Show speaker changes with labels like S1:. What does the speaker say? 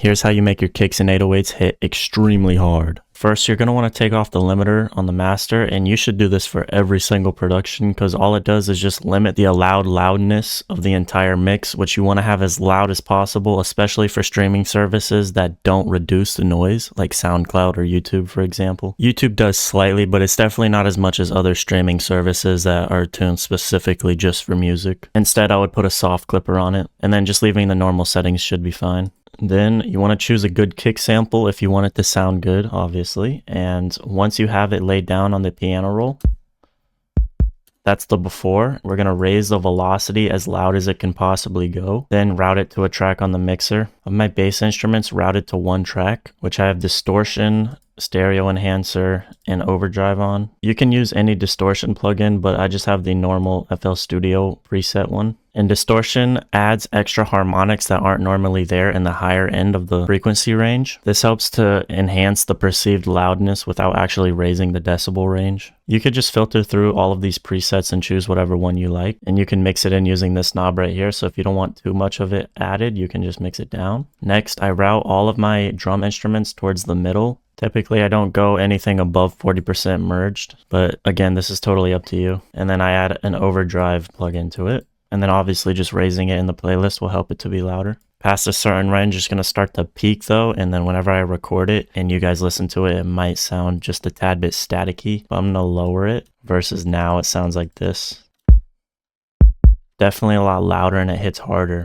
S1: Here's how you make your kicks and 808s hit extremely hard. First, you're going to want to take off the limiter on the master, and you should do this for every single production because all it does is just limit the allowed loudness of the entire mix, which you want to have as loud as possible, especially for streaming services that don't reduce the noise, like SoundCloud or YouTube, for example. YouTube does slightly, but it's definitely not as much as other streaming services that are tuned specifically just for music. Instead, I would put a soft clipper on it, and then just leaving the normal settings should be fine. Then you want to choose a good kick sample if you want it to sound good, obviously. And once you have it laid down on the piano roll, that's the before. We're going to raise the velocity as loud as it can possibly go. Then route it to a track on the mixer. Of my bass instruments, route it to one track, which I have distortion, stereo enhancer, and overdrive on. You can use any distortion plugin, but I just have the normal FL Studio preset one. And distortion adds extra harmonics that aren't normally there in the higher end of the frequency range. This helps to enhance the perceived loudness without actually raising the decibel range. You could just filter through all of these presets and choose whatever one you like. And you can mix it in using this knob right here. So if you don't want too much of it added, you can just mix it down. Next, I route all of my drum instruments towards the middle. Typically, I don't go anything above 40% merged, but again, this is totally up to you. And then I add an overdrive plugin to it. And then obviously just raising it in the playlist will help it to be louder. Past a certain range, it's going to start to peak though. And then whenever I record it and you guys listen to it, it might sound just a tad bit staticky. But I'm going to lower it versus now it sounds like this. Definitely a lot louder and it hits harder.